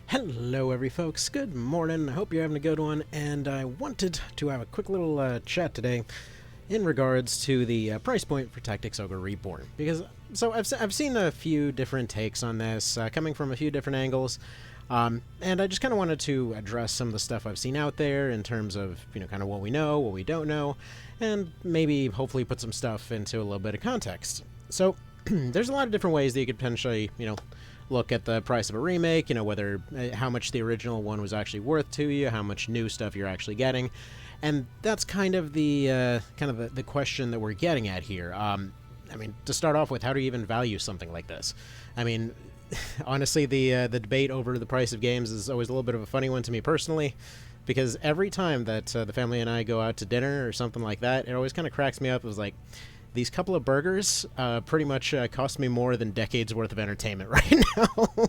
Hello every folks, good morning, I hope you're having a good one, and I wanted to have a quick little chat today in regards to the price point for Tactics Ogre Reborn, because, I've seen a few different takes on this, coming from a few different angles, and I just kind of wanted to address some of the stuff I've seen out there in terms of, kind of what we know, what we don't know, and maybe hopefully put some stuff into a little bit of context. So, there's a lot of different ways that you could potentially, look at the price of a remake, whether how much the original one was actually worth to you, how much new stuff you're actually getting, and that's kind of the question that we're getting at here. I mean, to start off with, how do you even value something like this? I mean, honestly, the debate over the price of games is always a little bit of a funny one to me personally, because every time that the family and I go out to dinner or something like that, it always kind of cracks me up. It was like, these couple of burgers pretty much cost me more than decades worth of entertainment right now.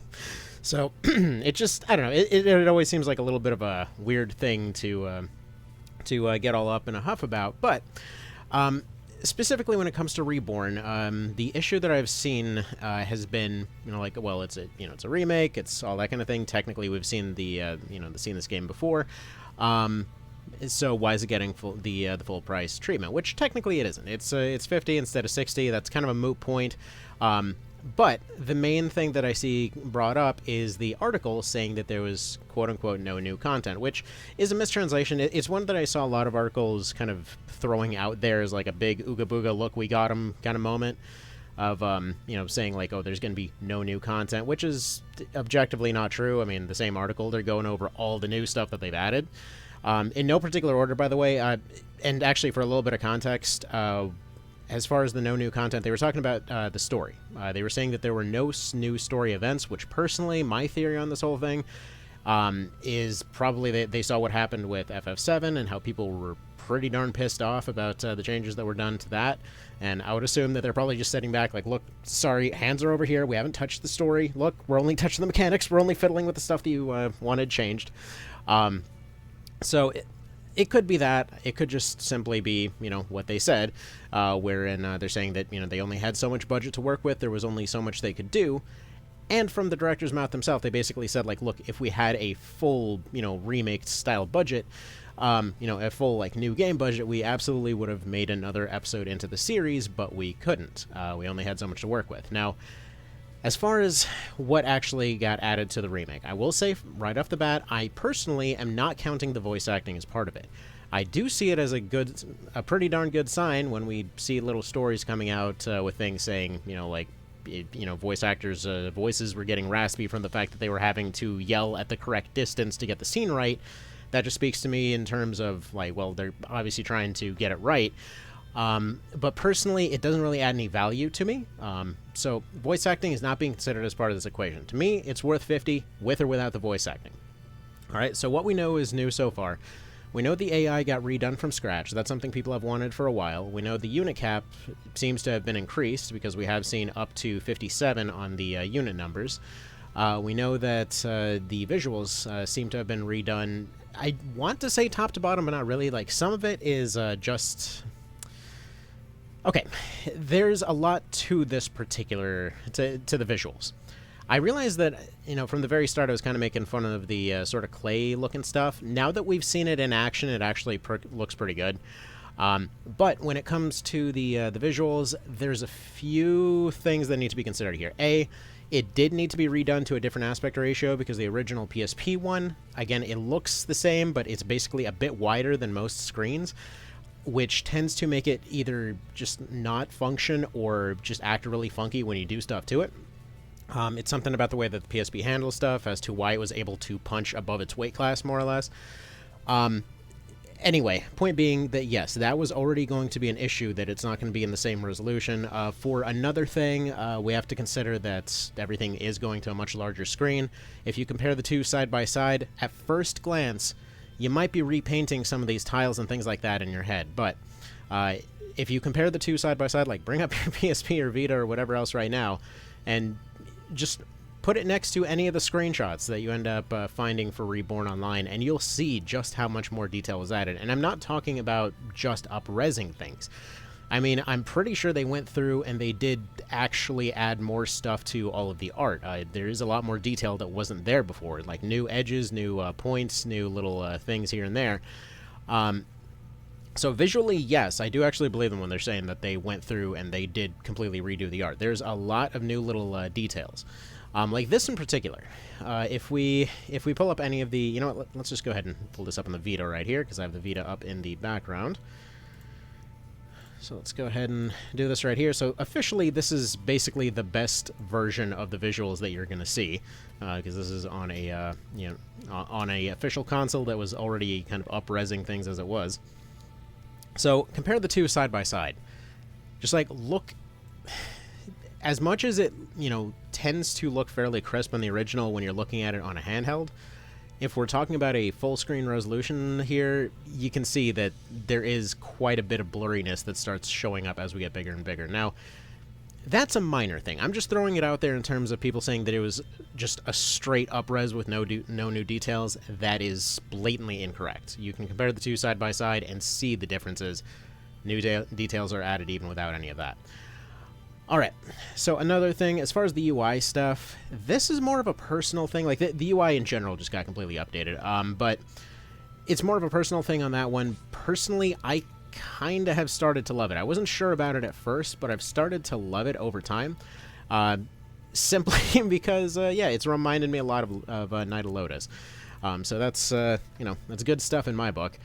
So it just, I don't know, it always seems like a little bit of a weird thing to get all up in a huff about. But specifically when it comes to Reborn, the issue that I've seen has been, well, it's a remake, it's all that kind of thing. Technically, we've seen seen this game before. So why is it getting the full price treatment? Which technically it isn't. It's 50 instead of 60. That's kind of a moot point. But the main thing that I see brought up is the article saying that there was quote unquote no new content, which is a mistranslation. It's one that I saw a lot of articles kind of throwing out there as like a big ooga booga look we got 'em kind of moment of saying like, oh, there's going to be no new content, which is objectively not true. I mean, the same article, they're going over all the new stuff that they've added. In no particular order, by the way, and actually for a little bit of context, as far as the no new content, they were talking about the story. They were saying that there were no new story events, which personally, my theory on this whole thing is probably that they saw what happened with FF7 and how people were pretty darn pissed off about the changes that were done to that. And I would assume that they're probably just sitting back like, look, sorry, hands are over here. We haven't touched the story. Look, we're only touching the mechanics. We're only fiddling with the stuff that you wanted changed. So it could be that. It could just simply be, what they said, wherein they're saying that, they only had so much budget to work with. There was only so much they could do. And from the director's mouth themselves, they basically said, like, look, if we had a full, remake-style budget, a full, new game budget, we absolutely would have made another episode into the series, but we couldn't. We only had so much to work with. Now, as far as what actually got added to the remake, I will say right off the bat, I personally am not counting the voice acting as part of it. I do see it as a pretty darn good sign when we see little stories coming out with things saying, voice actors' voices were getting raspy from the fact that they were having to yell at the correct distance to get the scene right. That just speaks to me in terms of, well, they're obviously trying to get it right. But personally, it doesn't really add any value to me. So voice acting is not being considered as part of this equation. To me, it's worth 50 with or without the voice acting. All right, so what we know is new so far. We know the AI got redone from scratch. That's something people have wanted for a while. We know the unit cap seems to have been increased because we have seen up to 57 on the unit numbers. We know that the visuals seem to have been redone. I want to say top to bottom, but not really. Like, some of it is just... Okay, there's a lot to this particular, to the visuals. I realized that, from the very start I was kind of making fun of the sort of clay-looking stuff. Now that we've seen it in action, it actually looks pretty good. But when it comes to the visuals, there's a few things that need to be considered here. A, it did need to be redone to a different aspect ratio because the original PSP one, again, it looks the same, but it's basically a bit wider than most screens, which tends to make it either just not function or just act really funky when you do stuff to it. It's something about the way that the PSP handles stuff as to why it was able to punch above its weight class, more or less. Anyway, point being that, yes, that was already going to be an issue, that it's not going to be in the same resolution. For another thing, we have to consider that everything is going to a much larger screen. If you compare the two side by side, at first glance, you might be repainting some of these tiles and things like that in your head, but if you compare the two side by side, like bring up your PSP or Vita or whatever else right now, and just put it next to any of the screenshots that you end up finding for Reborn Online, and you'll see just how much more detail was added. And I'm not talking about just up-resing things. I mean, I'm pretty sure they went through and they did actually add more stuff to all of the art. There is a lot more detail that wasn't there before, like new edges, new points, new little things here and there. So visually, yes, I do actually believe them when they're saying that they went through and they did completely redo the art. There's a lot of new little details. Like this in particular. If we pull up any of the... You know what, let's just go ahead and pull this up on the Vita right here, because I have the Vita up in the background. So let's go ahead and do this right here. So officially, this is basically the best version of the visuals that you're going to see, because this is on a on a official console that was already kind of up-resing things as it was. So compare the two side by side. Just like look, as much as it tends to look fairly crisp on the original when you're looking at it on a handheld. If we're talking about a full screen resolution here, you can see that there is quite a bit of blurriness that starts showing up as we get bigger and bigger. Now, that's a minor thing. I'm just throwing it out there in terms of people saying that it was just a straight up res with no new details. That is blatantly incorrect. You can compare the two side by side and see the differences. New details are added even without any of that. Alright, so another thing, as far as the UI stuff, this is more of a personal thing. Like, the UI in general just got completely updated, but it's more of a personal thing on that one. Personally, I kind of have started to love it. I wasn't sure about it at first, but I've started to love it over time, simply because, yeah, it's reminded me a lot of Night of Lotus. So that's, that's good stuff in my book.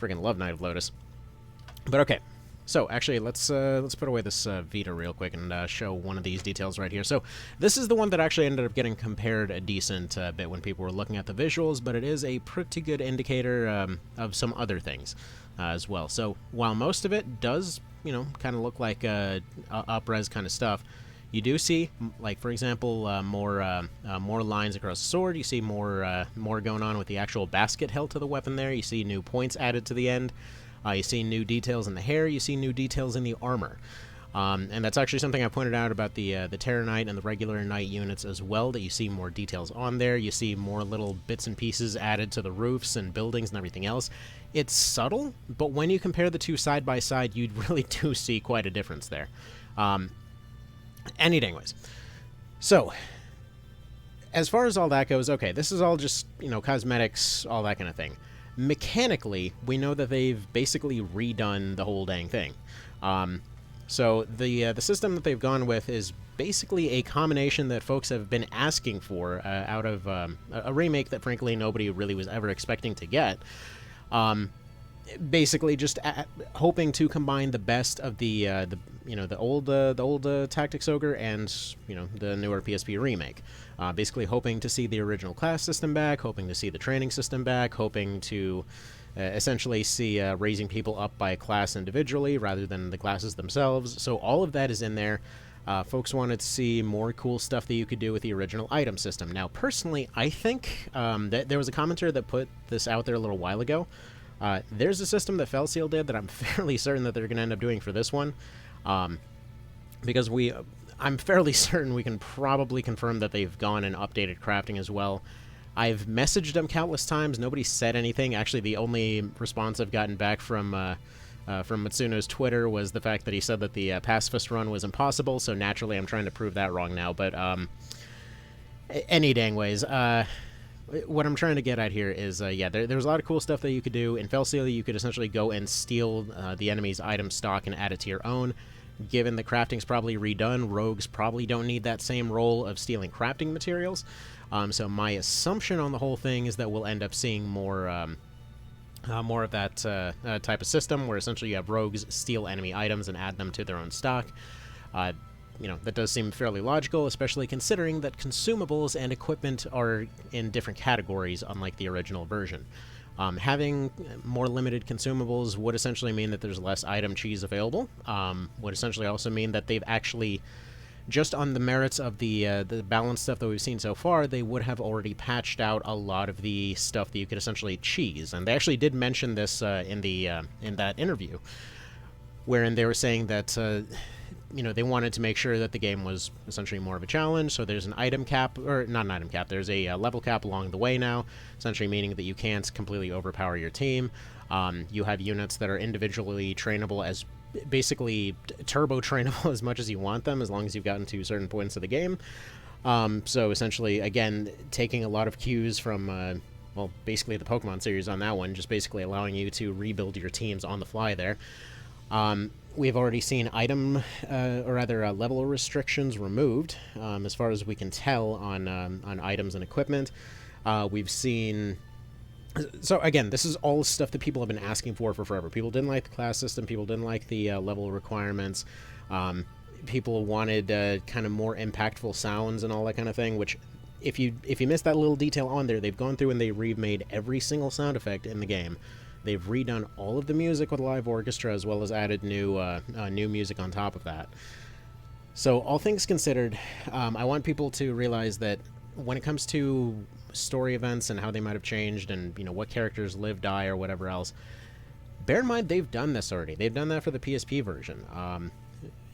Freaking love Night of Lotus. But okay. So, actually, let's put away this Vita real quick and show one of these details right here. So, this is the one that actually ended up getting compared a decent bit when people were looking at the visuals, but it is a pretty good indicator of some other things as well. So, while most of it does, kind of look like up-res kind of stuff, you do see, like, for example, more lines across the sword. You see more going on with the actual basket held to the weapon there. You see new points added to the end. You see new details in the hair. You see new details in the armor. And that's actually something I pointed out about the Terror Knight and the regular Knight units as well, that you see more details on there. You see more little bits and pieces added to the roofs and buildings and everything else. It's subtle, but when you compare the two side by side, you really do see quite a difference there. Anyways, so as far as all that goes, okay, this is all just, cosmetics, all that kind of thing. Mechanically, we know that they've basically redone the whole dang thing. So the system that they've gone with is basically a combination that folks have been asking for out of a remake that, frankly, nobody really was ever expecting to get. Basically, just hoping to combine the best of the old Tactics Ogre and the newer PSP remake. Basically, hoping to see the original class system back, hoping to see the training system back, hoping to essentially see raising people up by a class individually rather than the classes themselves. So all of that is in there. Folks wanted to see more cool stuff that you could do with the original item system. Now, personally, I think that there was a commenter that put this out there a little while ago. There's a system that Felseal did that I'm fairly certain that they're going to end up doing for this one, because I'm fairly certain we can probably confirm that they've gone and updated crafting as well. I've messaged them countless times. Nobody said anything. Actually, the only response I've gotten back from Matsuno's Twitter was the fact that he said that the pacifist run was impossible, so naturally I'm trying to prove that wrong now, but any dang ways. What I'm trying to get at here is, yeah, there's a lot of cool stuff that you could do. In Felseal, you could essentially go and steal the enemy's item stock and add it to your own. Given the crafting's probably redone, rogues probably don't need that same role of stealing crafting materials. So my assumption on the whole thing is that we'll end up seeing more of that type of system, where essentially you have rogues steal enemy items and add them to their own stock. That does seem fairly logical, especially considering that consumables and equipment are in different categories, unlike the original version. Having more limited consumables would essentially mean that there's less item cheese available, would essentially also mean that they've actually, just on the merits of the balance stuff that we've seen so far, they would have already patched out a lot of the stuff that you could essentially cheese. And they actually did mention this in that interview, wherein they were saying that they wanted to make sure that the game was essentially more of a challenge, so there's an item cap, or not an item cap, there's a level cap along the way now, essentially meaning that you can't completely overpower your team. You have units that are individually trainable as basically turbo trainable as much as you want them, as long as you've gotten to certain points of the game. So essentially, again, taking a lot of cues from, well, basically the Pokemon series on that one, just basically allowing you to rebuild your teams on the fly there. We've already seen item, or rather level restrictions removed, as far as we can tell on items and equipment. We've seen... So again, this is all stuff that people have been asking for forever. People didn't like the class system. People didn't like the level requirements. People wanted kind of more impactful sounds and all that kind of thing, which if you missed that little detail on there, they've gone through and they remade every single sound effect in the game. They've redone all of the music with a live orchestra, as well as added new music on top of that. So all things considered, I want people to realize that when it comes to story events and how they might have changed and, you know, what characters live, die, or whatever else, bear in mind they've done this already. They've done that for the PSP version.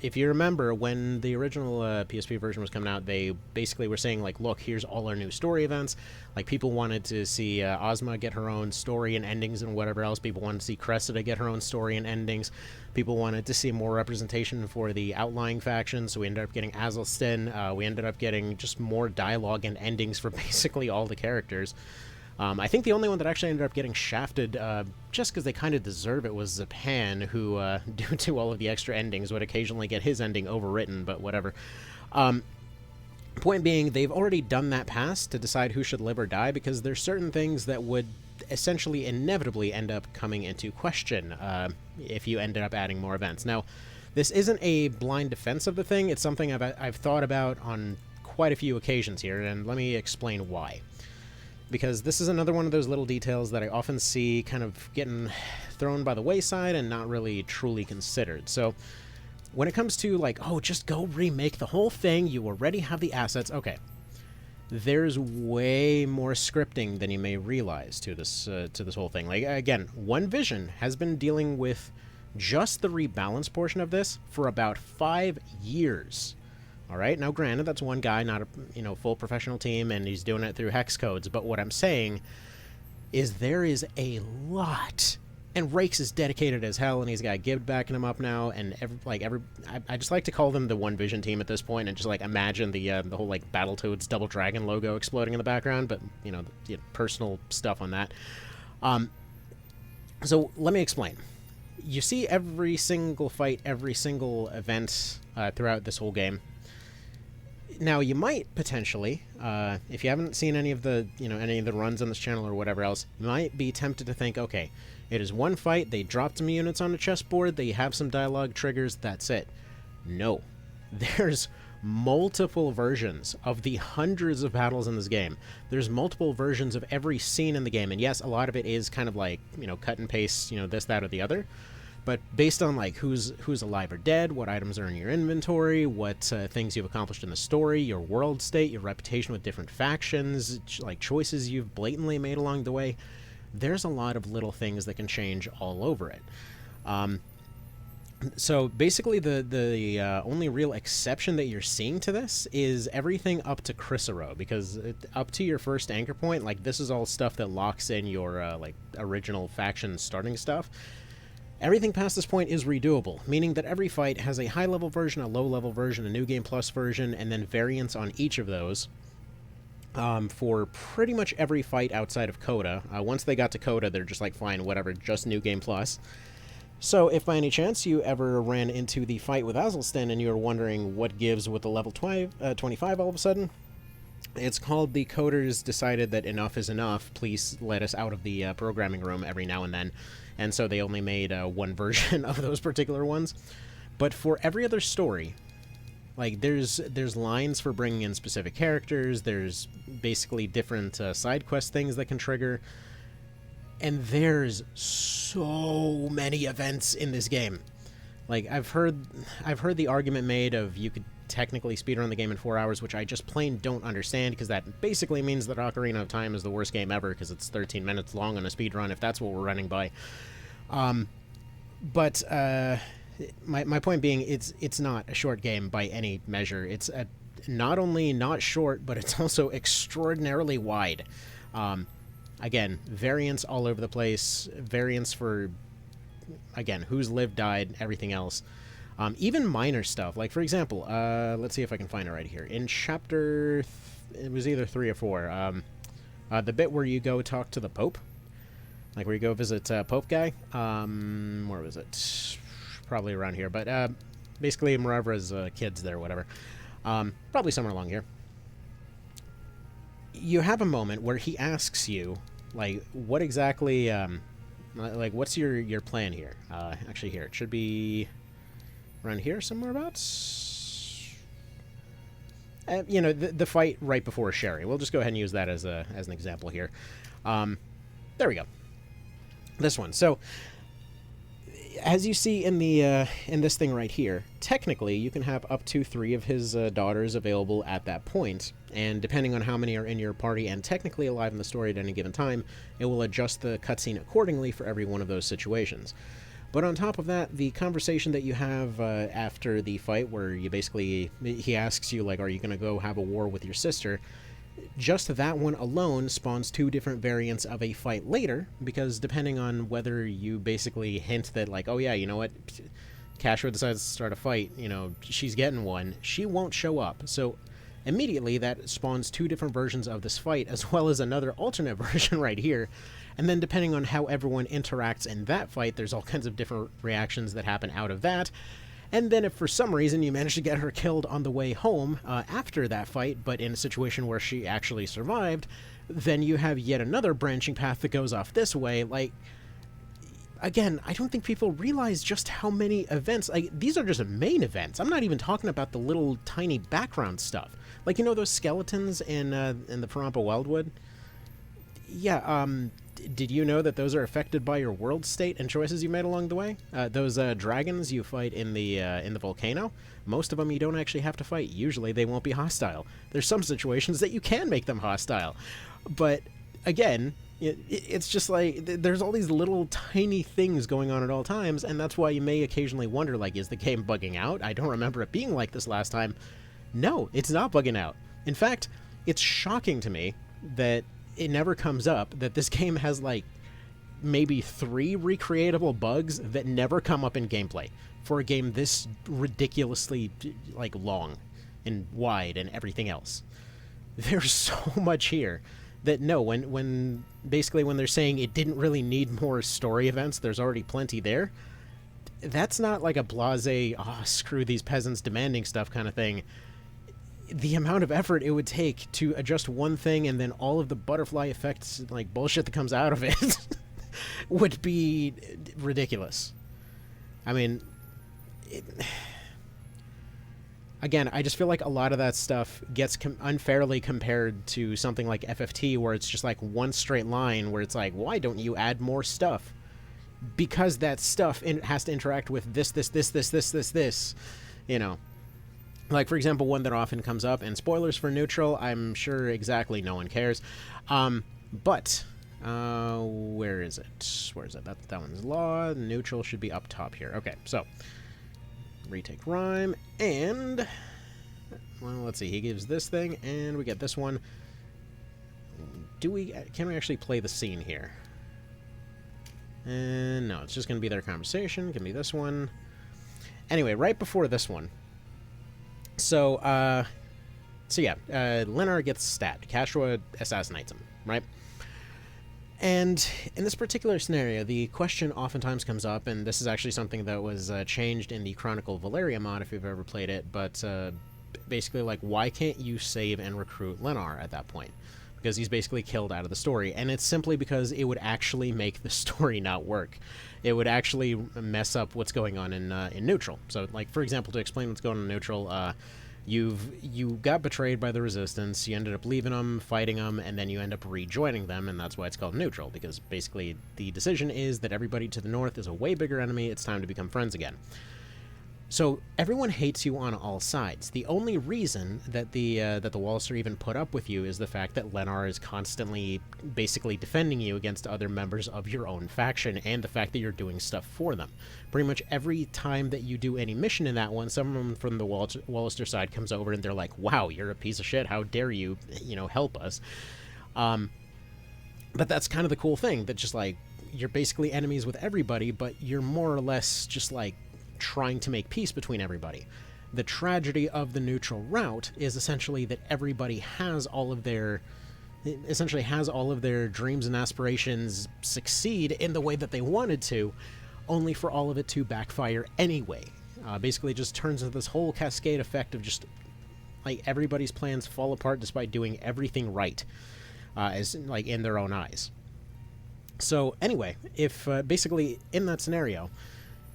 If you remember, when the original PSP version was coming out, they basically were saying, like, look, here's all our new story events. Like, people wanted to see Ozma get her own story and endings and whatever else. People wanted to see Cressida get her own story and endings. People wanted to see more representation for the outlying factions, so we ended up getting Azelston. We ended up getting just more dialogue and endings for basically all the characters. I think the only one that actually ended up getting shafted, just because they kind of deserve it, was Zapan, who, due to all of the extra endings, would occasionally get his ending overwritten, but whatever. Point being, they've already done that pass to decide who should live or die, because there's certain things that would essentially inevitably end up coming into question if you ended up adding more events. Now, this isn't a blind defense of the thing. It's something I've thought about on quite a few occasions here, and let me explain why. Because this is another one of those little details that I often see kind of getting thrown by the wayside and not really truly considered. So when it comes to, like, oh, just go remake the whole thing, you already have the assets, okay. There's way more scripting than you may realize to this whole thing. Like, again, One Vision has been dealing with just the rebalance portion of this for about 5 years. All right, now granted, that's one guy, not a full professional team, and he's doing it through hex codes. But what I'm saying is there is a lot, and Rakes is dedicated as hell, and he's got Gibbed backing him up now, and I just like to call them the One Vision team at this point, and just like imagine the whole like Battletoads Double Dragon logo exploding in the background, but the personal stuff on that. So let me explain. You see every single fight, every single event throughout this whole game. Now, you might potentially, if you haven't seen any of the runs on this channel or whatever else, you might be tempted to think, okay, it is one fight, they dropped some units on a chessboard, they have some dialogue triggers, that's it. No. There's multiple versions of the hundreds of battles in this game. There's multiple versions of every scene in the game, and yes, a lot of it is kind of like, cut and paste, this, that, or the other. But based on, like, who's alive or dead, what items are in your inventory, what things you've accomplished in the story, your world state, your reputation with different factions, like choices you've blatantly made along the way, there's a lot of little things that can change all over it. So basically the only real exception that you're seeing to this is everything up to Chrysaro, because up to your first anchor point, like, this is all stuff that locks in your like original faction starting stuff. Everything past this point is redoable, meaning that every fight has a high-level version, a low-level version, a New Game Plus version, and then variants on each of those for pretty much every fight outside of Coda. Once they got to Coda, they're just like, fine, whatever, just New Game Plus. So if by any chance you ever ran into the fight with Azelston and you were wondering what gives with the level 25 all of a sudden, it's called the coders decided that enough is enough, please let us out of the programming room every now and then. And so they only made one version of those particular ones. But for every other story, like, there's lines for bringing in specific characters, there's basically different side quest things that can trigger, and there's so many events in this game. Like, I've heard the argument made of you could technically speedrun the game in 4 hours, which I just plain don't understand, because that basically means that Ocarina of Time is the worst game ever, because it's 13 minutes long on a speedrun, if that's what we're running by. But my point being, it's not a short game by any measure. It's not only not short, but it's also extraordinarily wide. Again, variants all over the place, variants for again, who's lived, died, everything else. Even minor stuff, like, for example, let's see if I can find it right here. In chapter, it was either 3 or 4, the bit where you go talk to the Pope, like where you go visit Pope guy, where was it? Probably around here, but basically Moravra's kids there, whatever. Probably somewhere along here. You have a moment where he asks you, like, what exactly, like, what's your plan here? Actually, here, it should be around here somewhere about. You know, the fight right before Sherry. We'll just go ahead and use that as an example here. There we go. This one. So, as you see in the in this thing right here, technically you can have up to 3 of his daughters available at that point, and depending on how many are in your party and technically alive in the story at any given time, it will adjust the cutscene accordingly for every one of those situations. But on top of that, the conversation that you have after the fight, where you basically, he asks you, like, are you going to go have a war with your sister? Just that one alone spawns 2 different variants of a fight later, because depending on whether you basically hint that, like, oh yeah, you know what, Cashua decides to start a fight, you know, she's getting one, she won't show up. So immediately that spawns 2 different versions of this fight, as well as another alternate version right here. And then depending on how everyone interacts in that fight, there's all kinds of different reactions that happen out of that. And then if for some reason you manage to get her killed on the way home after that fight, but in a situation where she actually survived, then you have yet another branching path that goes off this way. Like, again, I don't think people realize just how many events, like, these are just main events. I'm not even talking about the little tiny background stuff. Like, you know those skeletons in the Parampa Wildwood? Yeah, did you know that those are affected by your world state and choices you made along the way? Those dragons you fight in the volcano, most of them you don't actually have to fight. Usually they won't be hostile. There's some situations that you can make them hostile. But, again, it's just like, there's all these little tiny things going on at all times, and that's why you may occasionally wonder, like, is the game bugging out? I don't remember it being like this last time. No, it's not bugging out. In fact, it's shocking to me that it never comes up that this game has, like, maybe 3 recreatable bugs that never come up in gameplay for a game this ridiculously, like, long and wide and everything else. There's so much here that, no, when basically when they're saying it didn't really need more story events, there's already plenty there, that's not like a blasé, screw these peasants demanding stuff kind of thing. The amount of effort it would take to adjust one thing and then all of the butterfly effects, like, bullshit that comes out of it would be ridiculous. I mean, again, I just feel like a lot of that stuff gets unfairly compared to something like FFT, where it's just like one straight line where it's like, why don't you add more stuff? Because that stuff has to interact with this, you know. Like, for example, one that often comes up, and spoilers for Neutral, I'm sure exactly no one cares. But, where is it? Where is it? That one's Law. Neutral should be up top here. Okay, so, retake rhyme, and, well, let's see, he gives this thing, and we get this one. Can we actually play the scene here? And no, it's just going to be their conversation. Give me this one. Anyway, right before this one, So yeah, Lenar gets stabbed. Cashua assassinates him, right? And in this particular scenario, the question oftentimes comes up, and this is actually something that was changed in the Chronicle Valeria mod, if you've ever played it, but basically, like, why can't you save and recruit Lenar at that point? Because he's basically killed out of the story, and it's simply because it would actually make the story not work. It would actually mess up what's going on in Neutral. So, like, for example, to explain what's going on in Neutral, you got betrayed by the Resistance, you ended up leaving them, fighting them, and then you end up rejoining them, and that's why it's called Neutral, because basically the decision is that everybody to the north is a way bigger enemy, it's time to become friends again. So everyone hates you on all sides. The only reason that the Walliser are even put up with you is the fact that Lenar is constantly basically defending you against other members of your own faction, and the fact that you're doing stuff for them. Pretty much every time that you do any mission in that one, someone from the Walliser side comes over and they're like, wow, you're a piece of shit, how dare you, help us. But that's kind of the cool thing, that just, like, you're basically enemies with everybody, but you're more or less just like trying to make peace between everybody. The tragedy of the neutral route is essentially that everybody has all of their dreams and aspirations succeed in the way that they wanted to, only for all of it to backfire anyway. Basically it just turns into this whole cascade effect of just like everybody's plans fall apart despite doing everything right, as like in their own eyes. So anyway, if basically in that scenario,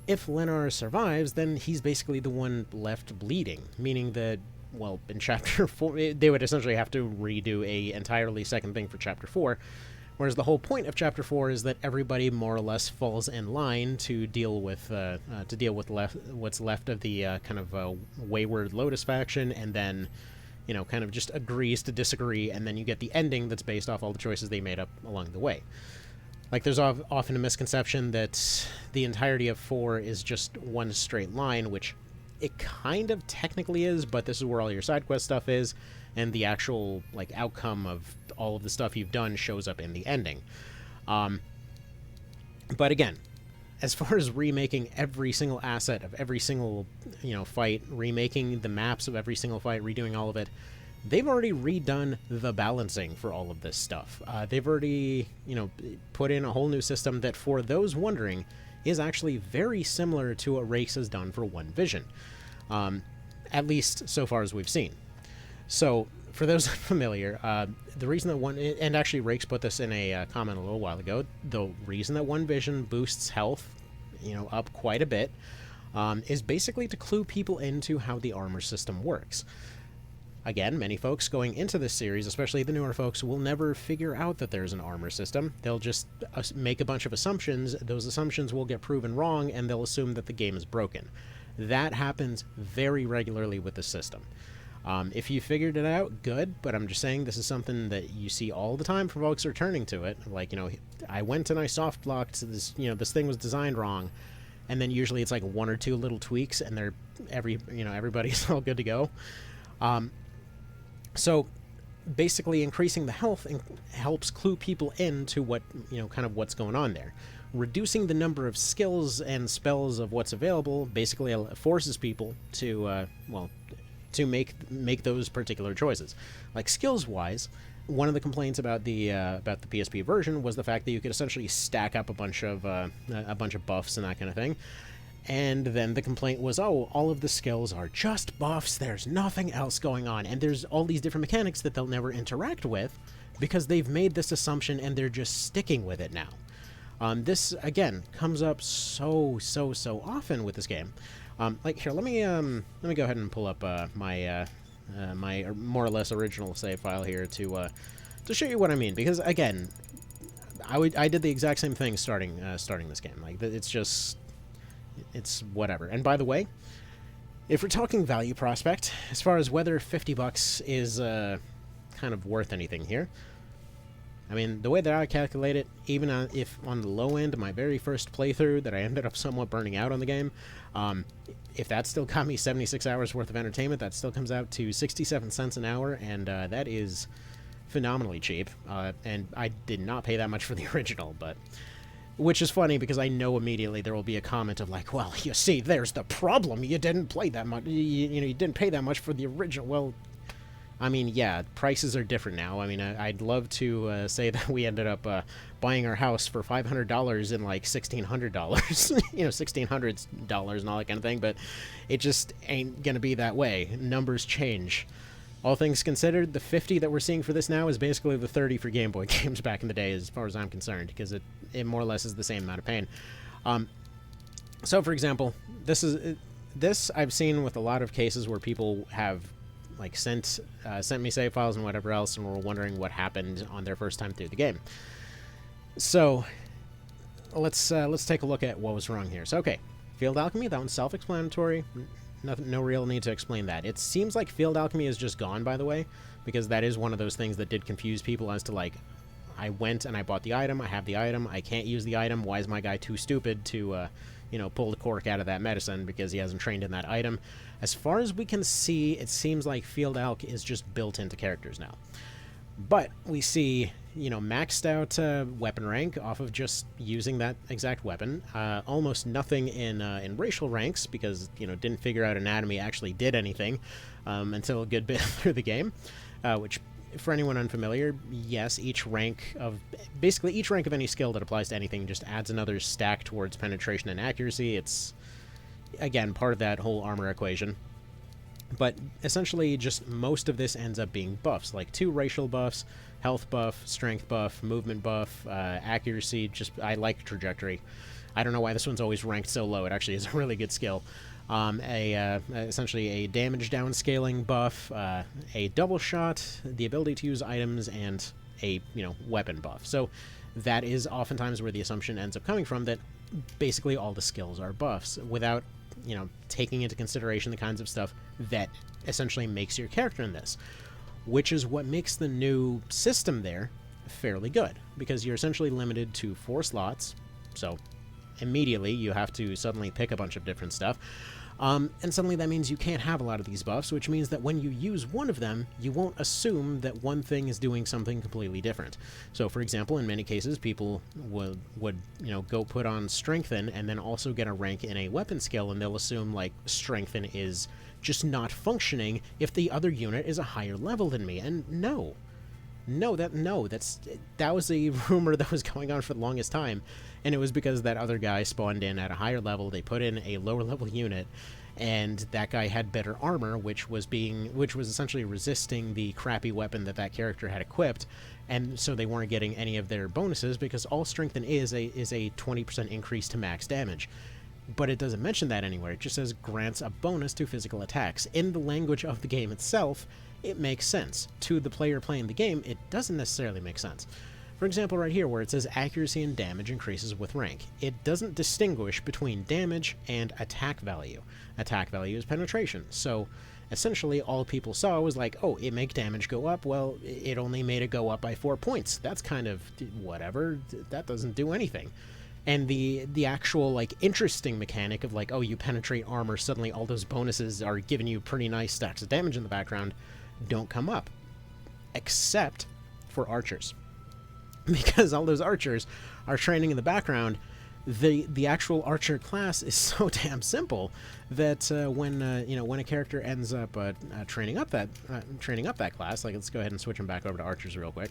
if Lenar survives, then he's basically the one left bleeding, meaning that, well, in Chapter 4, they would essentially have to redo a entirely second thing for Chapter 4, whereas the whole point of Chapter 4 is that everybody more or less falls in line to deal with what's left of the kind of wayward Lotus faction, and then, you know, kind of just agrees to disagree, and then you get the ending that's based off all the choices they made up along the way. Like, there's often a misconception that the entirety of 4 is just one straight line, which it kind of technically is, but this is where all your side quest stuff is, and the actual, like, outcome of all of the stuff you've done shows up in the ending. But again, as far as remaking every single asset of every single, you know, fight, remaking the maps of every single fight, redoing all of it, they've already redone the balancing for all of this stuff. They've already, you know, put in a whole new system that, for those wondering, is actually very similar to what Rakes has done for One Vision. At least so far as we've seen. So, for those unfamiliar, the reason that and actually Rakes put this in a comment a little while ago, the reason that One Vision boosts health, you know, up quite a bit, is basically to clue people into how the armor system works. Again, many folks going into this series, especially the newer folks, will never figure out that there's an armor system. They'll just make a bunch of assumptions. Those assumptions will get proven wrong, and they'll assume that the game is broken. That happens very regularly with the system. If you figured it out, good, but I'm just saying this is something that you see all the time from folks returning to it. Like, you know, I went and I soft blocked this, you know, this thing was designed wrong, and then usually it's like one or two little tweaks, and everybody's all good to go. So basically increasing the health helps clue people into what, you know, kind of what's going on there. Reducing the number of skills and spells of what's available basically forces people to, to make those particular choices. Like, skills-wise, one of the complaints about the PSP version was the fact that you could essentially stack up a bunch of buffs and that kind of thing. And then the complaint was, oh, all of the skills are just buffs, there's nothing else going on, and there's all these different mechanics that they'll never interact with because they've made this assumption and they're just sticking with it now. This, again, comes up so often with this game. Like, here, let me go ahead and pull up my more or less original save file here to show you what I mean, because, again, I did the exact same thing starting this game. Like, it's whatever. And by the way, if we're talking value prospect, as far as whether $50 is kind of worth anything here, I mean, the way that I calculate it, even if on the low end of my very first playthrough that I ended up somewhat burning out on the game, if that still got me 76 hours worth of entertainment, that still comes out to 67 cents an hour, and that is phenomenally cheap. And I did not pay that much for the original, but... Which is funny, because I know immediately there will be a comment of like, well, you see, there's the problem. You didn't play that much. You didn't pay that much for the original. Well, I mean, yeah, prices are different now. I mean, I'd love to say that we ended up buying our house for $500 in like $1,600, $1,600 and all that kind of thing, but it just ain't gonna be that way. Numbers change. All things considered, the $50 that we're seeing for this now is basically the $30 for Game Boy games back in the day, as far as I'm concerned, because it more or less is the same amount of pain. So, for example, this I've seen with a lot of cases where people have like sent me save files and whatever else, and were wondering what happened on their first time through the game. So, let's take a look at what was wrong here. So, okay, Field Alchemy, that one's self-explanatory. No real need to explain that. It seems like Field Alchemy is just gone, by the way, because that is one of those things that did confuse people as to, like, I went and I bought the item, I have the item, I can't use the item, why is my guy too stupid to, pull the cork out of that medicine because he hasn't trained in that item? As far as we can see, it seems like Field Alch is just built into characters now. But we see maxed out weapon rank off of just using that exact weapon. Almost nothing in racial ranks because, didn't figure out anatomy actually did anything until a good bit through the game, which, for anyone unfamiliar, yes, basically each rank of any skill that applies to anything just adds another stack towards penetration and accuracy. It's, again, part of that whole armor equation. But essentially, just most of this ends up being buffs, like 2 racial buffs, health buff, strength buff, movement buff, accuracy. I like trajectory. I don't know why this one's always ranked so low. It actually is a really good skill. Essentially a damage downscaling buff, a double shot, the ability to use items, and a weapon buff. So that is oftentimes where the assumption ends up coming from, that basically all the skills are buffs, without taking into consideration the kinds of stuff that essentially makes your character in this, which is what makes the new system there fairly good, because you're essentially limited to 4 slots, so immediately you have to suddenly pick a bunch of different stuff, and suddenly that means you can't have a lot of these buffs, which means that when you use one of them, you won't assume that one thing is doing something completely different. So, for example, in many cases, people would go put on Strengthen and then also get a rank in a weapon skill, and they'll assume, like, Strengthen is just not functioning if the other unit is a higher level than me, and no. That was a rumor that was going on for the longest time, and it was because that other guy spawned in at a higher level. They put in a lower level unit, and that guy had better armor, which was essentially resisting the crappy weapon that character had equipped, and so they weren't getting any of their bonuses, because all Strengthen is a 20% increase to max damage. But it doesn't mention that anywhere. It just says grants a bonus to physical attacks. In the language of the game itself, it makes sense. To the player playing the game, it doesn't necessarily make sense. For example, right here where it says accuracy and damage increases with rank, it doesn't distinguish between damage and attack value. Attack value is penetration, so essentially all people saw was like, oh, it makes damage go up. Well, it only made it go up by 4 points. That's kind of whatever. That doesn't do anything. And the actual, like, interesting mechanic of, like, oh, you penetrate armor, suddenly all those bonuses are giving you pretty nice stacks of damage in the background, don't come up. Except for archers. Because all those archers are training in the background. The actual archer class is so damn simple that when a character ends up training up that class, like, let's go ahead and switch them back over to archers real quick.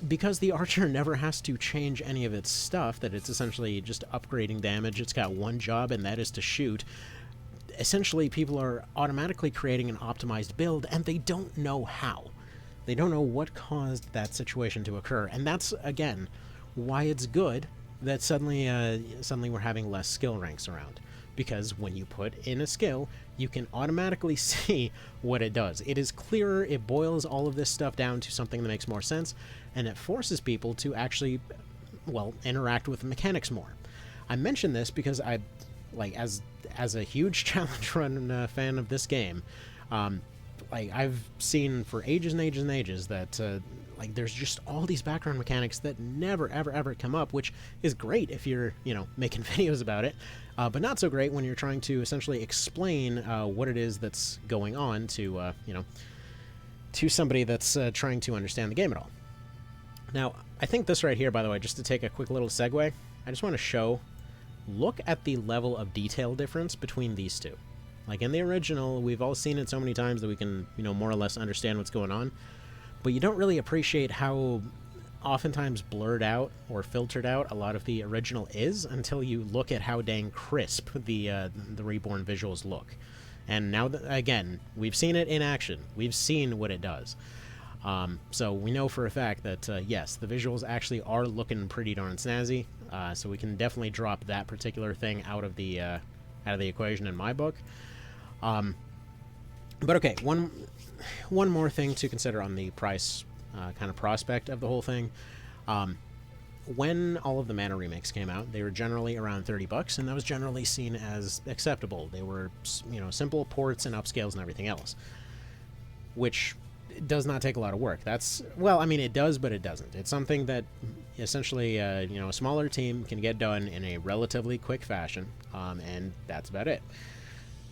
Because the archer never has to change any of its stuff, that it's essentially just upgrading damage, it's got one job, and that is to shoot. Essentially, people are automatically creating an optimized build, and they don't know how. They don't know what caused that situation to occur, and that's, again, why it's good that suddenly we're having less skill ranks around. Because when you put in a skill, you can automatically see what it does. It is clearer, it boils all of this stuff down to something that makes more sense, and it forces people to actually, well, interact with the mechanics more. I mention this because I, like, as a huge challenge run fan of this game, like, I've seen for ages and ages and ages that like, there's just all these background mechanics that never ever come up, which is great if you're making videos about it, but not so great when you're trying to essentially explain what it is that's going on to to somebody that's trying to understand the game at all. Now, I think this right here, by the way, just to take a quick little segue, I just want to show, look at the level of detail difference between these two. Like, in the original, we've all seen it so many times that we can, more or less understand what's going on, but you don't really appreciate how oftentimes blurred out or filtered out a lot of the original is until you look at how dang crisp the Reborn visuals look. And now, again, we've seen it in action. We've seen what it does. So we know for a fact that, yes, the visuals actually are looking pretty darn snazzy, so we can definitely drop that particular thing out of the equation in my book. But okay, one more thing to consider on the price kind of prospect of the whole thing. When all of the Mana remakes came out, they were generally around $30, and that was generally seen as acceptable. They were, simple ports and upscales and everything else, which does not take a lot of work. That's, well, I mean, it does, but it doesn't. It's something that essentially, a smaller team can get done in a relatively quick fashion, and that's about it.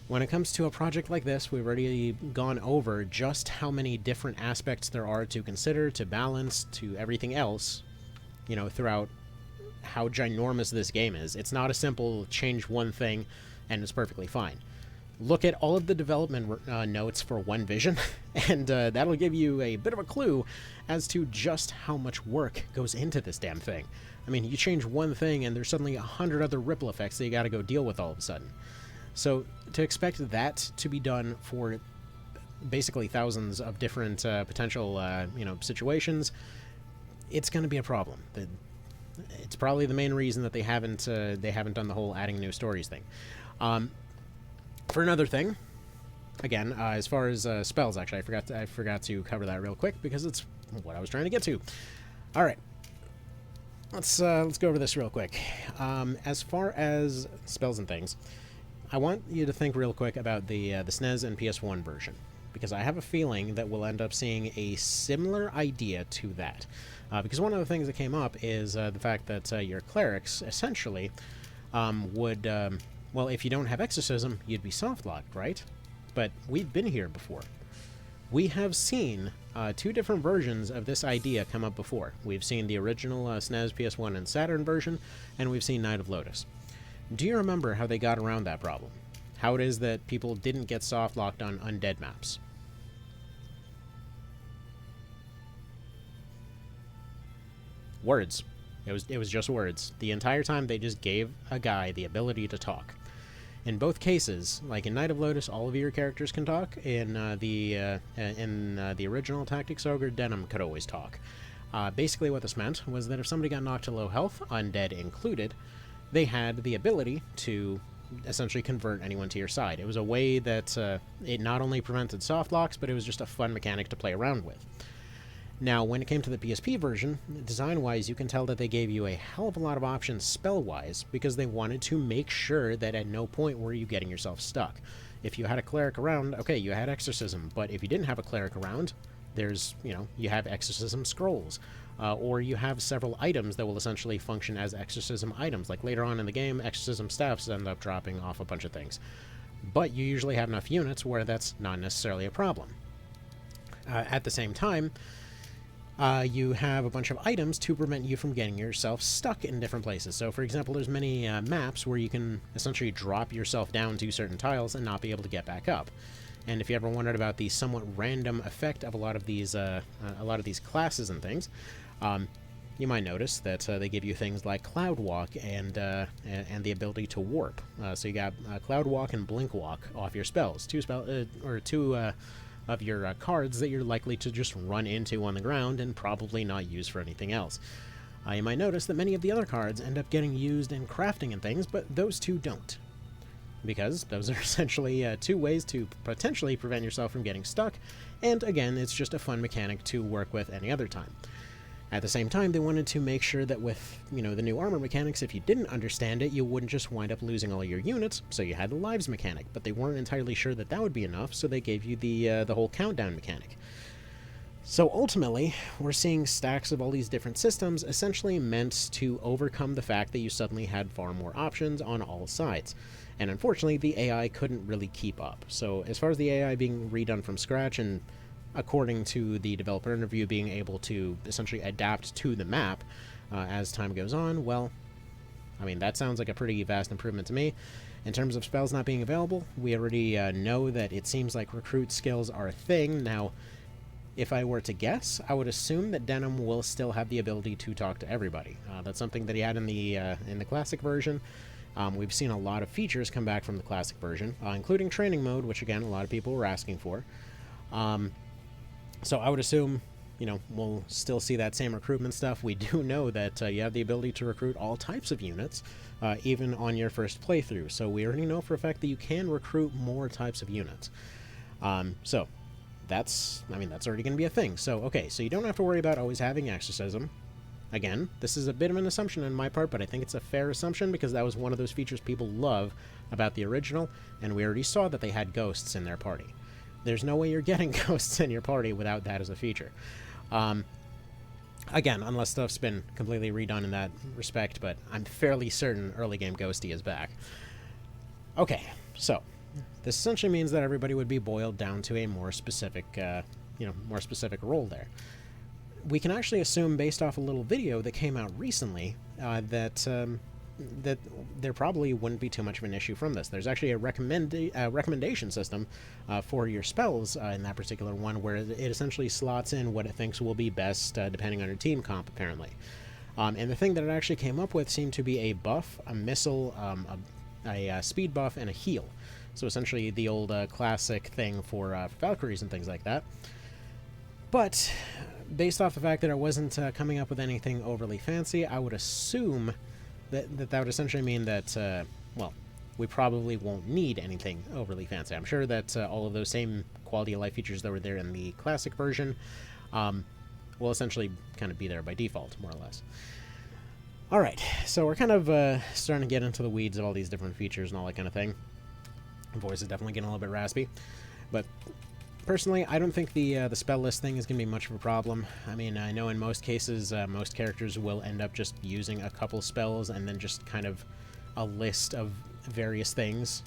When it comes to a project like this, we've already gone over just how many different aspects there are to consider, to balance, to everything else, you know, throughout how ginormous this game is. It's not a simple change one thing and it's perfectly fine. Look at all of the development notes for One Vision, and that'll give you a bit of a clue as to just how much work goes into this damn thing. I mean, you change one thing and there's suddenly 100 other ripple effects that you gotta go deal with all of a sudden. So to expect that to be done for basically thousands of different potential, you know, situations, it's going to be a problem. It's probably the main reason that they haven't done the whole adding new stories thing. For another thing, again, as far as spells, actually, I forgot to cover that real quick because it's what I was trying to get to. All right. Let's go over this real quick. As far as spells and things, I want you to think real quick about the SNES and PS1 version, because I have a feeling that we'll end up seeing a similar idea to that. Because one of the things that came up is the fact that your clerics essentially would, well, if you don't have exorcism, you'd be soft-locked, right? But we've been here before. We have seen two different versions of this idea come up before. We've seen the original SNES, PS1, and Saturn version, and we've seen Knight of Lotus. Do you remember how they got around that problem? How it is that people didn't get soft-locked on undead maps? Words. It was just words. The entire time they just gave a guy the ability to talk. In both cases, like in Knight of Lotus, all of your characters can talk. In the original Tactics Ogre, Denim could always talk. Basically what this meant was that if somebody got knocked to low health, undead included, they had the ability to essentially convert anyone to your side. It was a way that it not only prevented soft locks, but it was just a fun mechanic to play around with. Now, when it came to the PSP version, design-wise, you can tell that they gave you a hell of a lot of options spell-wise, because they wanted to make sure that at no point were you getting yourself stuck. If you had a cleric around, okay, you had exorcism, but if you didn't have a cleric around, there's, you know, you have exorcism scrolls. Or you have several items that will essentially function as exorcism items. Like later on in the game, exorcism staffs end up dropping off a bunch of things. But you usually have enough units where that's not necessarily a problem. At the same time, you have a bunch of items to prevent you from getting yourself stuck in different places. So, for example, there's many maps where you can essentially drop yourself down to certain tiles and not be able to get back up. And if you ever wondered about the somewhat random effect of a lot of these classes and things, you might notice that they give you things like Cloud Walk and the ability to warp. So you got Cloud Walk and Blink Walk off your spells, two of your cards that you're likely to just run into on the ground and probably not use for anything else. You might notice that many of the other cards end up getting used in crafting and things, but those two don't. Because those are essentially two ways to potentially prevent yourself from getting stuck, and again, it's just a fun mechanic to work with any other time. At the same time, they wanted to make sure that with, you know, the new armor mechanics, if you didn't understand it, you wouldn't just wind up losing all your units, so you had the lives mechanic, but they weren't entirely sure that that would be enough, so they gave you the whole countdown mechanic. So ultimately, we're seeing stacks of all these different systems essentially meant to overcome the fact that you suddenly had far more options on all sides. And unfortunately, the AI couldn't really keep up. So as far as the AI being redone from scratch and according to the developer interview being able to essentially adapt to the map as time goes on, well, I mean, that sounds like a pretty vast improvement to me. In terms of spells not being available, we already know that it seems like recruit skills are a thing. Now, if I were to guess, I would assume that Denim will still have the ability to talk to everybody. That's something that he had in the classic version. We've seen a lot of features come back from the classic version, including training mode, which again, a lot of people were asking for. So I would assume, you know, we'll still see that same recruitment stuff. We do know that you have the ability to recruit all types of units, even on your first playthrough. So we already know for a fact that you can recruit more types of units. So that's already going to be a thing. So, okay, so you don't have to worry about always having exorcism. Again, this is a bit of an assumption on my part, but I think it's a fair assumption because that was one of those features people love about the original, and we already saw that they had ghosts in their party. There's no way you're getting ghosts in your party without that as a feature. Again, unless stuff's been completely redone in that respect, but I'm fairly certain early game Ghosty is back. Okay, so This essentially means that everybody would be boiled down to a more specific, more specific role there. We can actually assume, based off a little video that came out recently, that there probably wouldn't be too much of an issue from this. There's actually a recommendation system for your spells in that particular one, where it essentially slots in what it thinks will be best depending on your team comp, apparently. And the thing that it actually came up with seemed to be a buff, a missile, a speed buff, and a heal. So essentially the old classic thing for Valkyries and things like that. But based off the fact that I wasn't coming up with anything overly fancy, I would assume that would essentially mean that, well, we probably won't need anything overly fancy. I'm sure that all of those same quality of life features that were there in the classic version will essentially kind of be there by default, more or less. Alright, so we're kind of starting to get into the weeds of all these different features and all that kind of thing. My voice is definitely getting a little bit raspy, but personally, I don't think the spell list thing is going to be much of a problem. I mean, I know in most cases, most characters will end up just using a couple spells and then just kind of a list of various things.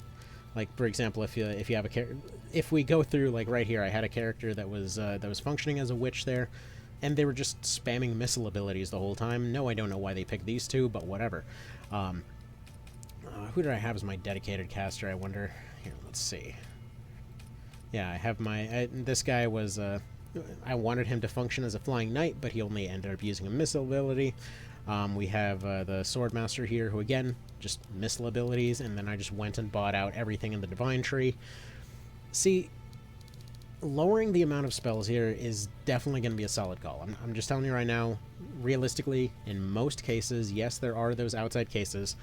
Like, for example, if you have a if we go through, like right here, I had a character that was functioning as a witch there, and they were just spamming missile abilities the whole time. No, I don't know why they picked these two, but whatever. Who did I have as my dedicated caster, I wonder? Here, let's see. Yeah, I have my... this guy was... I wanted him to function as a flying knight, but he only ended up using a missile ability. We have the Swordmaster here, who again, just missile abilities, and then I just went and bought out everything in the Divine Tree. See, lowering the amount of spells here is definitely going to be a solid call. I'm just telling you right now, realistically, in most cases, yes, there are those outside cases,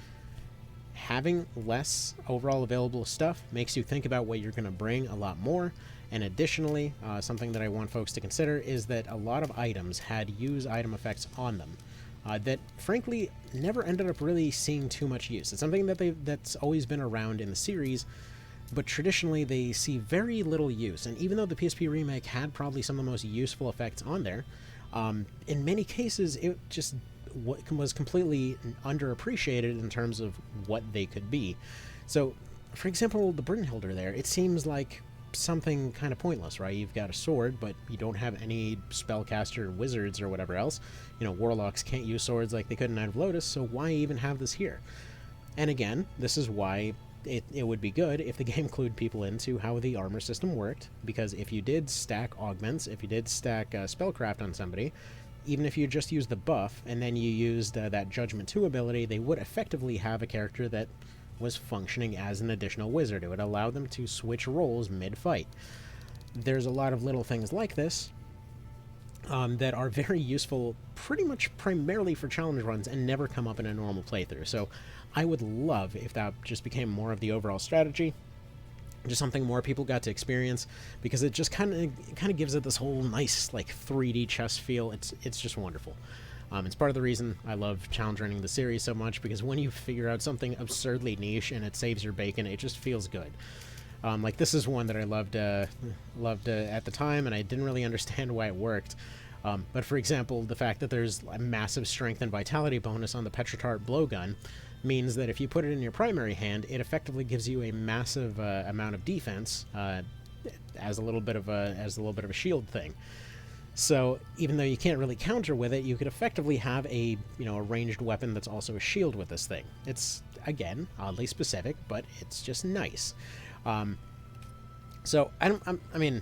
having less overall available stuff makes you think about what you're going to bring a lot more. And additionally, something that I want folks to consider is that a lot of items had use item effects on them that frankly never ended up really seeing too much use. It's something that's always been around in the series, but traditionally they see very little use. And even though the PSP remake had probably some of the most useful effects on there, in many cases it just was completely underappreciated in terms of what they could be. So, for example, the Brynhilder there, it seems like something kind of pointless, right? You've got a sword, but you don't have any spellcaster wizards or whatever else. You know, warlocks can't use swords like they could in Night of Lotus, so why even have this here? And again, this is why it would be good if the game clued people into how the armor system worked, because if you did stack augments, if you did stack spellcraft on somebody, even if you just used the buff and then you used that Judgment 2 ability, they would effectively have a character that was functioning as an additional wizard. It would allow them to switch roles mid-fight. There's a lot of little things like this that are very useful pretty much primarily for challenge runs and never come up in a normal playthrough. So I would love if that just became more of the overall strategy, just something more people got to experience, because it just kind of gives it this whole nice like 3D chess feel. It's just wonderful. It's part of the reason I love challenge running the series so much, because when you figure out something absurdly niche and it saves your bacon, it just feels good. Like this is one that I loved at the time, and I didn't really understand why it worked. But for example, the fact that there's a massive strength and vitality bonus on the Petratart blowgun means that if you put it in your primary hand, it effectively gives you a massive amount of defense as a little bit of a shield thing. So even though you can't really counter with it, you could effectively have a ranged weapon that's also a shield with this thing. It's again oddly specific, but it's just nice. So I mean,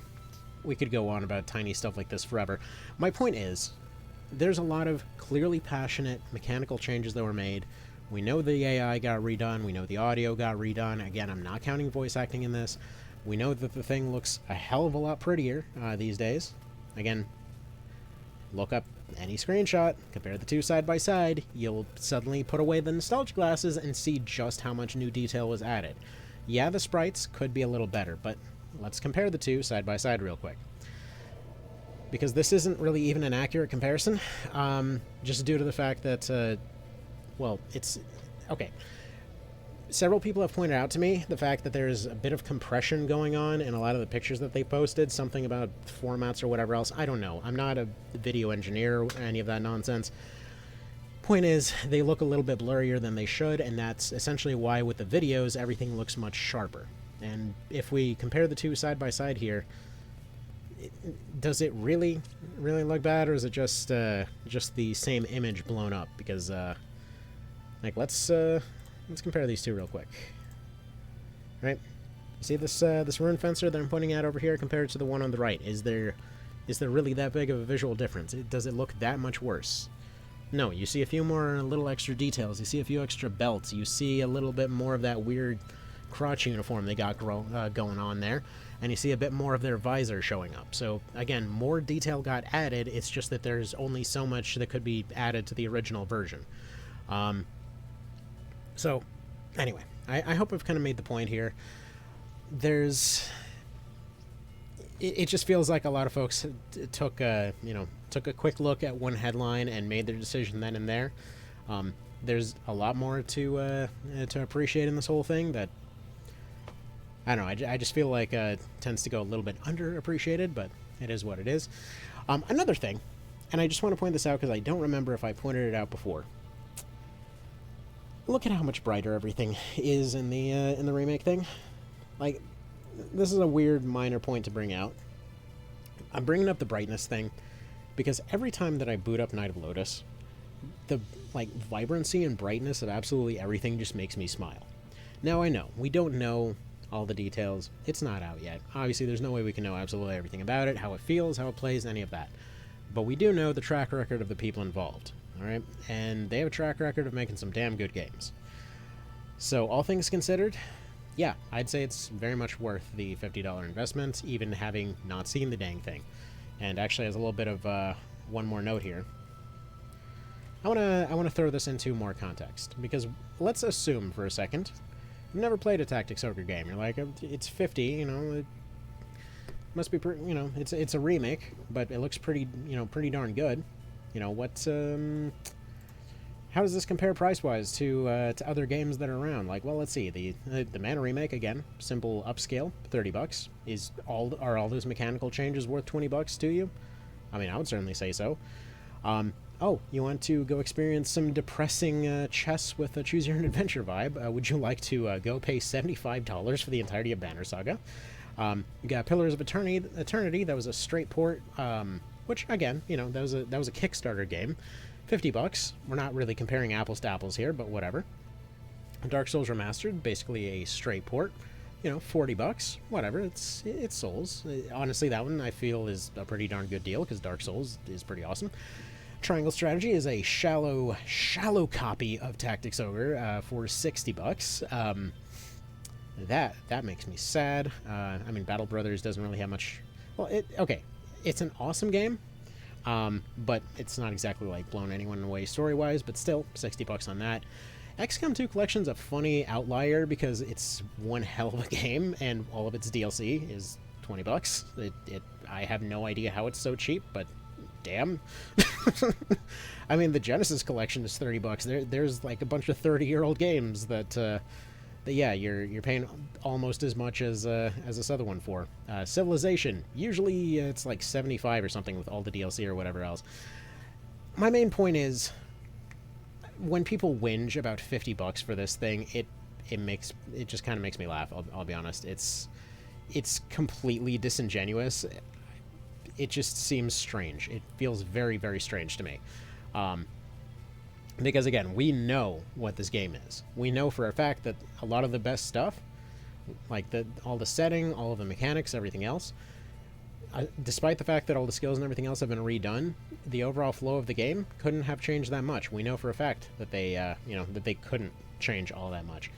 we could go on about tiny stuff like this forever. My point is, there's a lot of clearly passionate mechanical changes that were made. We know the AI got redone. We know the audio got redone. Again, I'm not counting voice acting in this. We know that the thing looks a hell of a lot prettier these days. Again, look up any screenshot, compare the two side by side, you'll suddenly put away the nostalgia glasses and see just how much new detail was added. Yeah, the sprites could be a little better, but let's compare the two side by side real quick. Because this isn't really even an accurate comparison, just due to the fact that, well, it's... okay. Several people have pointed out to me the fact that there's a bit of compression going on in a lot of the pictures that they posted, something about formats or whatever else. I don't know. I'm not a video engineer or any of that nonsense. Point is, they look a little bit blurrier than they should, and that's essentially why with the videos everything looks much sharper. And if we compare the two side by side here, does it really look bad, or is it just the same image blown up? Because like let's compare these two real quick. Right? You see this rune fencer that I'm pointing at over here compared to the one on the right? Is there really that big of a visual difference? Does it look that much worse? No, you see a few more little extra details. You see a few extra belts. You see a little bit more of that weird crotch uniform they got going on there. And you see a bit more of their visor showing up. So, again, more detail got added. It's just that there's only so much that could be added to the original version. So, anyway, I hope I've kind of made the point here. It just feels like a lot of folks took a quick look at one headline and made their decision then and there. There's a lot more to appreciate in this whole thing that, I don't know, I just feel like tends to go a little bit underappreciated, but it is what it is. Another thing, and I just want to point this out because I don't remember if I pointed it out before. Look at how much brighter everything is in the remake thing. Like, this is a weird minor point to bring out. I'm bringing up the brightness thing because every time that I boot up Night of Lotus, the vibrancy and brightness of absolutely everything just makes me smile. Now I know we don't know all the details. It's not out yet. Obviously, there's no way we can know absolutely everything about it, how it feels, how it plays, any of that. But we do know the track record of the people involved, all right? And they have a track record of making some damn good games. So, all things considered, yeah, I'd say it's very much worth the $50 investment, even having not seen the dang thing. And actually, as a little bit of one more note here, I wanna throw this into more context, because let's assume for a second you've never played a Tactics Ogre game. You're like, it's 50, you know, it must be pretty, you know, it's a remake, but it looks pretty darn good. You know, how does this compare price-wise to other games that are around? Like, well, let's see, the Mana remake, again, simple upscale, $30. Are all those mechanical changes worth $20 to you? I mean, I would certainly say so. Oh, you want to go experience some depressing chess with a Choose Your Own Adventure vibe? Would you like to go pay $75 for the entirety of Banner Saga? You got Pillars of Eternity. That was a straight port, which again, you know, that was a Kickstarter game. $50. We're not really comparing apples to apples here, but whatever. Dark Souls Remastered, basically a straight port. You know, $40. Whatever. It's Souls. Honestly, that one I feel is a pretty darn good deal because Dark Souls is pretty awesome. Triangle Strategy is a shallow copy of Tactics Ogre for $60. That makes me sad. I mean, Battle Brothers doesn't really have much. Well, it's an awesome game, but it's not exactly like blown anyone away story-wise. But still, $60 on that. XCOM 2 Collection's a funny outlier because it's one hell of a game, and all of its DLC is $20. I have no idea how it's so cheap, but damn. I mean, the Genesis collection is $30. There's like a bunch of 30-year-old games that yeah, you're paying almost as much as this other one for. Civilization, usually it's like $75 or something with all the DLC or whatever else. My main point is, when people whinge about $50 for this thing, it just kind of makes me laugh. I'll be honest. It's completely disingenuous. It just seems strange. It feels very, very strange to me. Because, again, we know what this game is. We know for a fact that a lot of the best stuff, like all the setting, all of the mechanics, everything else, despite the fact that all the skills and everything else have been redone, the overall flow of the game couldn't have changed that much. We know for a fact that they couldn't change all that much.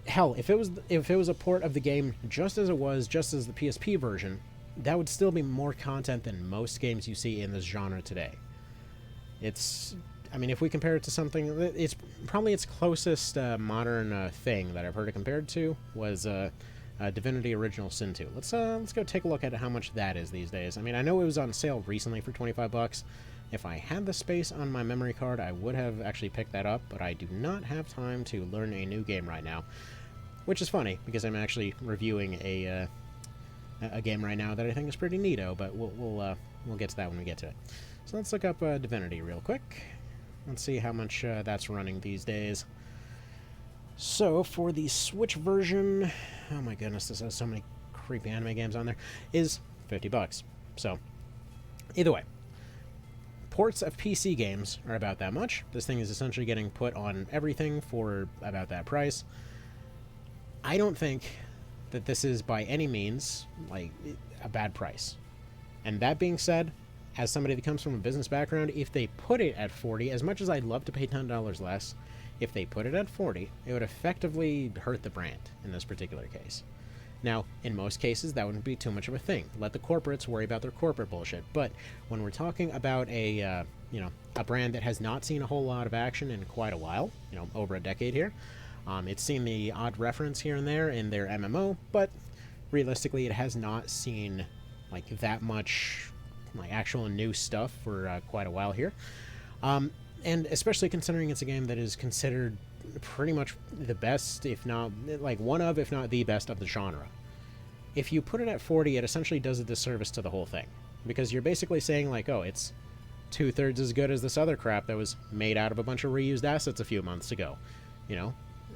Hell, if it was a port of the game just as it was, just as the PSP version, that would still be more content than most games you see in this genre today. I mean, if we compare it to something, it's probably its closest modern thing that I've heard it compared to was Divinity Original Sin 2. Let's go take a look at how much that is these days. I mean, I know it was on sale recently for $25. If I had the space on my memory card, I would have actually picked that up, but I do not have time to learn a new game right now, which is funny because I'm actually reviewing a game right now that I think is pretty neato, but we'll get to that when we get to it. So let's look up Divinity real quick. Let's see how much that's running these days. So, for the Switch version, oh my goodness, this has so many creepy anime games on there, is $50. So, either way, ports of PC games are about that much. This thing is essentially getting put on everything for about that price. I don't think that this is by any means like a bad price. And that being said, as somebody that comes from a business background, if they put it at 40, as much as I'd love to pay $10 less, if they put it at 40, it would effectively hurt the brand in this particular case. Now, in most cases, that wouldn't be too much of a thing. Let the corporates worry about their corporate bullshit. But when we're talking about a brand that has not seen a whole lot of action in quite a while, over a decade here, it's seen the odd reference here and there in their MMO, but realistically, it has not seen like that much like actual new stuff for quite a while here. And especially considering it's a game that is considered pretty much the best, if not like one of, if not the best of the genre. If you put it at 40, it essentially does a disservice to the whole thing, because you're basically saying like, oh, it's 2/3 as good as this other crap that was made out of a bunch of reused assets a few months ago.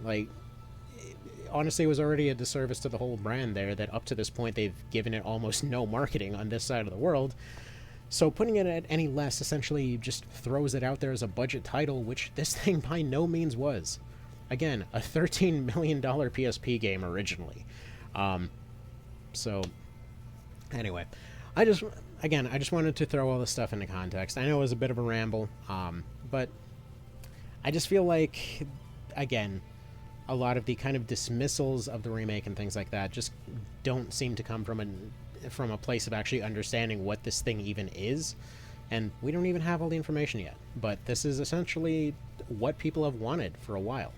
Like, honestly, it was already a disservice to the whole brand there that up to this point they've given it almost no marketing on this side of the world. So putting it at any less essentially just throws it out there as a budget title, which this thing by no means was. Again, a $13 million PSP game originally. So, anyway, I just wanted to throw all this stuff into context. I know it was a bit of a ramble, but I just feel like, again, a lot of the kind of dismissals of the remake and things like that just don't seem to come from a place of actually understanding what this thing even is, and we don't even have all the information yet. But this is essentially what people have wanted for a while.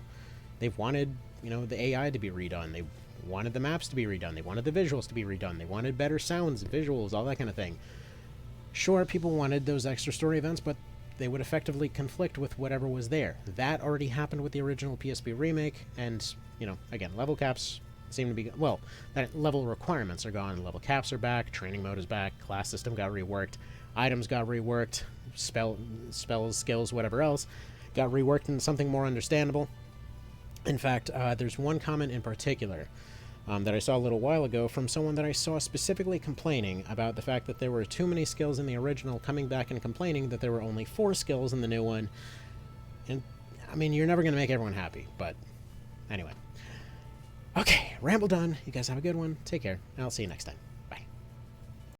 They've wanted, the AI to be redone. They wanted the maps to be redone. They wanted the visuals to be redone. They wanted better sounds, visuals, all that kind of thing. Sure, people wanted those extra story events, but they would effectively conflict with whatever was there. That already happened with the original PSP remake, and, again, level caps seem to be, well, that level requirements are gone, level caps are back, training mode is back, class system got reworked, items got reworked, spells, skills, whatever else, got reworked into something more understandable. In fact, there's one comment in particular that I saw a little while ago from someone that I saw specifically complaining about the fact that there were too many skills in the original, coming back and complaining that there were only 4 skills in the new one. And, I mean, you're never going to make everyone happy, but anyway. Okay, ramble done. You guys have a good one. Take care, and I'll see you next time.